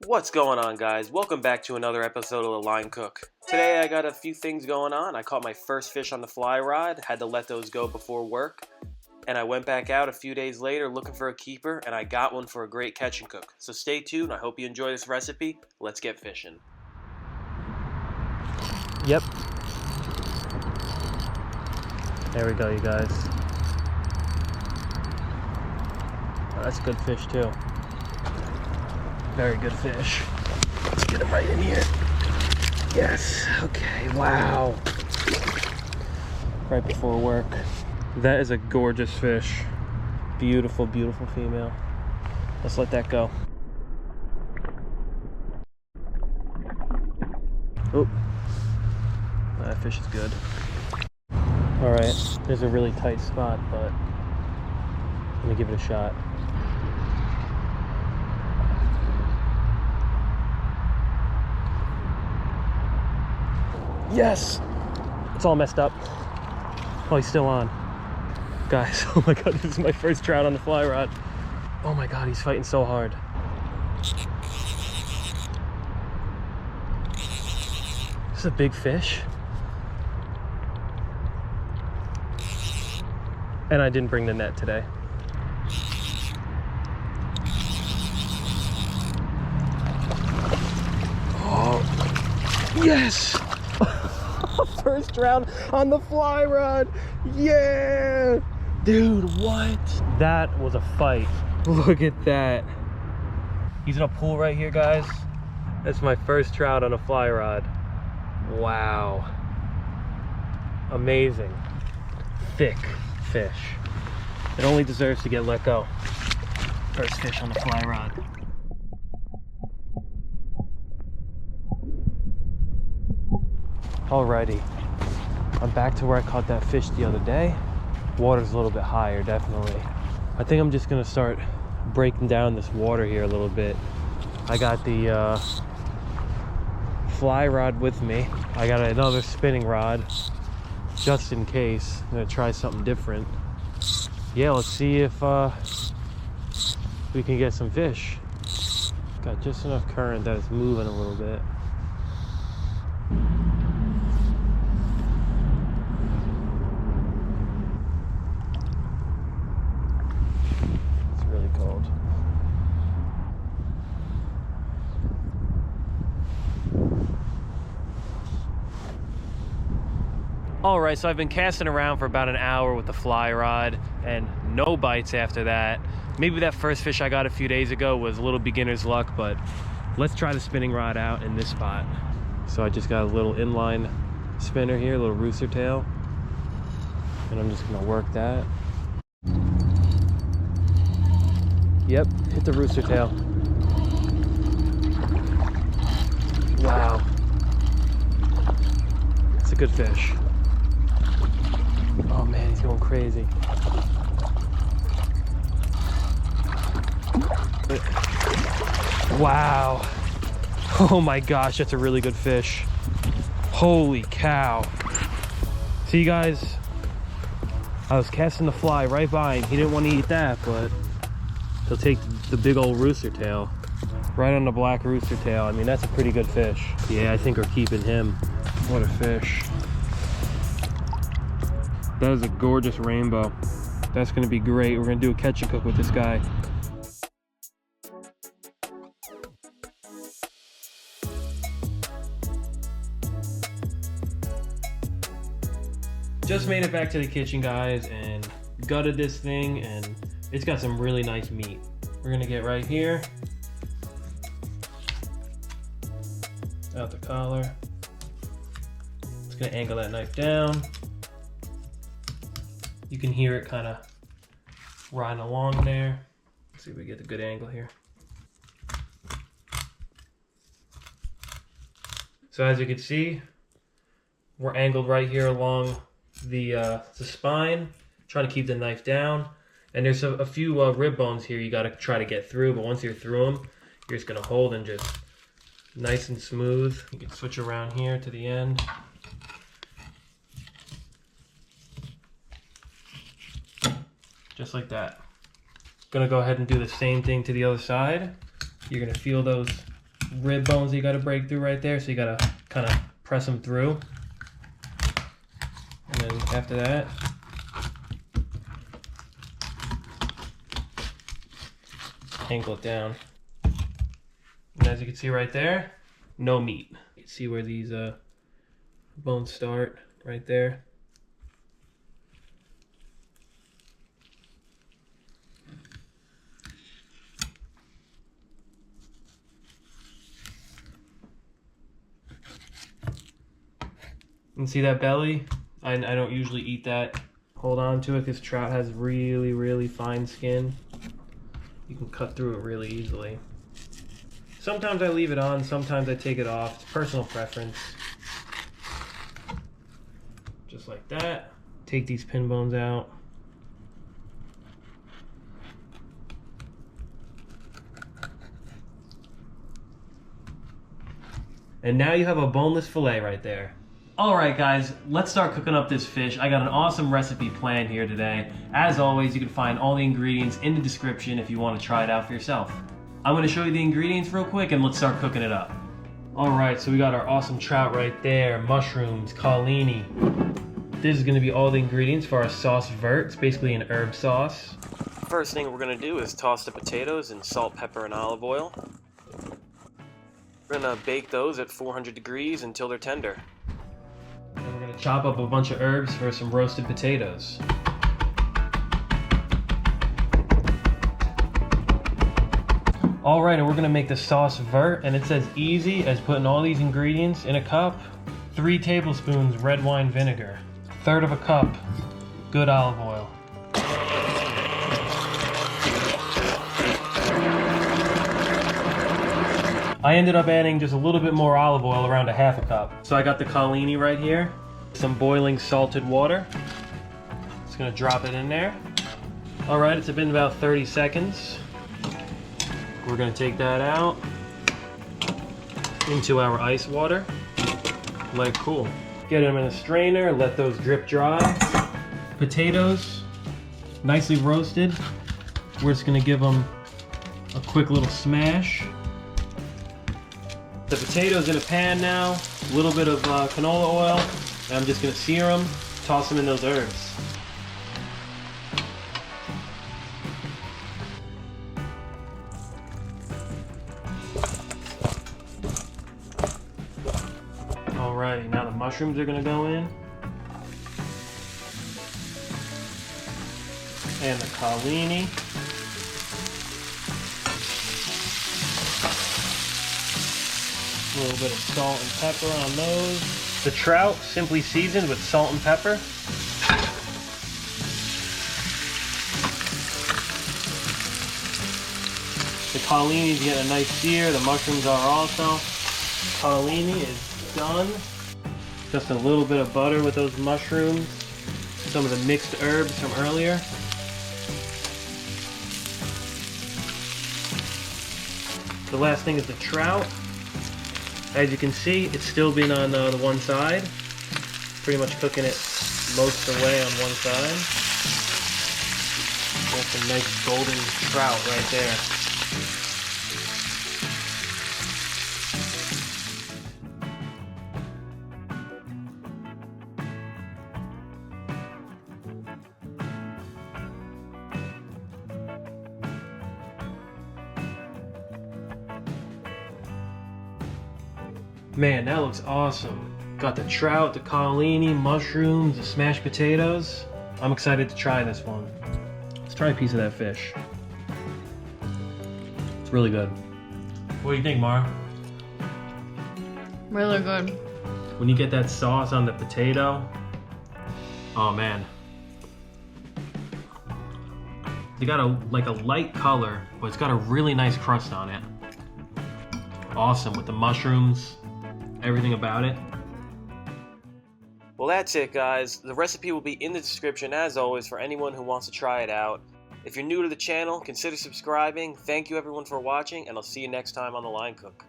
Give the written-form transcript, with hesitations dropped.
What's going on, guys? Welcome back to another episode of The Line Cook. Today I got a few things going on. I caught my first fish on the fly rod, had to let those go before work, and I went back out a few days later looking for a keeper, and I got one for a great catch and cook. So stay tuned. I hope you enjoy this recipe. Let's get fishing. Yep. There we go, you guys. Oh, that's a good fish too. Very good fish. Let's get him right in here. Yes. Okay. Wow. Right before work. That is a gorgeous fish. Beautiful, beautiful female. Let's let that go. Oh. That fish is good. Alright. There's a really tight spot, but I'm gonna give it a shot. Yes! It's all messed up. Oh, he's still on. Guys, oh my god, this is my first trout on the fly rod. Oh my god, he's fighting so hard. This is a big fish. And I didn't bring the net today. Oh, yes! First trout on the fly rod. Yeah, dude, what? That was a fight. Look at that. He's in a pool right here, guys. That's my first trout on a fly rod. Wow, amazing. Thick fish. It only deserves to get let go. First fish on the fly rod. Alrighty, I'm back to where I caught that fish the other day. Water's a little bit higher, definitely. I think I'm just gonna start breaking down this water here a little bit. I got the fly rod with me. I got another spinning rod, just in case. I'm gonna try something different. Yeah, let's see if we can get some fish. Got just enough current that it's moving a little bit. Alright, so I've been casting around for about an hour with the fly rod and no bites after that. Maybe that first fish I got a few days ago was a little beginner's luck, but let's try the spinning rod out in this spot. So I just got a little inline spinner here, a little rooster tail, and I'm just gonna work that. Yep, hit the rooster tail. Wow. It's a good fish. Oh man, he's going crazy. Wow. Oh my gosh, that's a really good fish. Holy cow. See, guys, I was casting the fly right by him. He didn't want to eat that, but he'll take the big old rooster tail. Right on the black rooster tail. I mean, that's a pretty good fish. Yeah, I think we're keeping him. What a fish. That is a gorgeous rainbow. That's gonna be great. We're gonna do a catch and cook with this guy. Just made it back to the kitchen, guys, and gutted this thing, and it's got some really nice meat. We're gonna get right here. Out the collar. Just gonna angle that knife down. You can hear it kind of riding along there. Let's see if we get a good angle here. So as you can see, we're angled right here along the spine, trying to keep the knife down. And there's a few rib bones here you got to try to get through, but once you're through them, you're just going to hold and just nice and smooth. You can switch around here to the end. Just like that. Gonna go ahead and do the same thing to the other side. You're gonna feel those rib bones that you gotta break through right there, so you gotta kind of press them through. And then after that, angle it down. And as you can see right there, no meat. You can see where these bones start right there. You can see that belly? I don't usually eat that. Hold on to it because trout has really, really fine skin. You can cut through it really easily. Sometimes I leave it on, sometimes I take it off. It's personal preference. Just like that. Take these pin bones out. And now you have a boneless filet right there. Alright guys, let's start cooking up this fish. I got an awesome recipe planned here today. As always, you can find all the ingredients in the description if you want to try it out for yourself. I'm going to show you the ingredients real quick and let's start cooking it up. Alright, so we got our awesome trout right there, mushrooms, collini. This is going to be all the ingredients for our sauce verte. It's basically an herb sauce. First thing we're going to do is toss the potatoes in salt, pepper, and olive oil. We're going to bake those at 400 degrees until they're tender. And we're going to chop up a bunch of herbs for some roasted potatoes. Alright, and we're going to make the sauce verte, and it's as easy as putting all these ingredients in a cup. 3 tablespoons red wine vinegar, 1/3 of a cup good olive oil. I ended up adding just a little bit more olive oil, around 1/2 cup. So I got the collini right here, some boiling salted water. Just gonna drop it in there. All right, it's been about 30 seconds. We're gonna take that out into our ice water. Let it cool. Get them in a strainer, let those drip dry. Potatoes, nicely roasted. We're just gonna give them a quick little smash. The potatoes in a pan now, a little bit of canola oil, and I'm just gonna sear them, toss them in those herbs. Alright, now the mushrooms are gonna go in. And the collini. A little bit of salt and pepper on those. The trout, simply seasoned with salt and pepper. The collini is getting a nice sear. The mushrooms are also. Collini is done. Just a little bit of butter with those mushrooms. Some of the mixed herbs from earlier. The last thing is the trout. As you can see, it's still been on the one side. Pretty much cooking it most of the way on one side. That's a nice golden trout right there. Man, that looks awesome. Got the trout, the collini, mushrooms, the smashed potatoes. I'm excited to try this one. Let's try a piece of that fish. It's really good. What do you think, Mara? Really good. When you get that sauce on the potato, oh man. They got a light color, but it's got a really nice crust on it. Awesome with the mushrooms. Everything about it. Well, that's it, guys. The recipe will be in the description as always for anyone who wants to try it out. If you're new to the channel, consider subscribing. Thank you everyone for watching, and I'll see you next time on The Line Cook.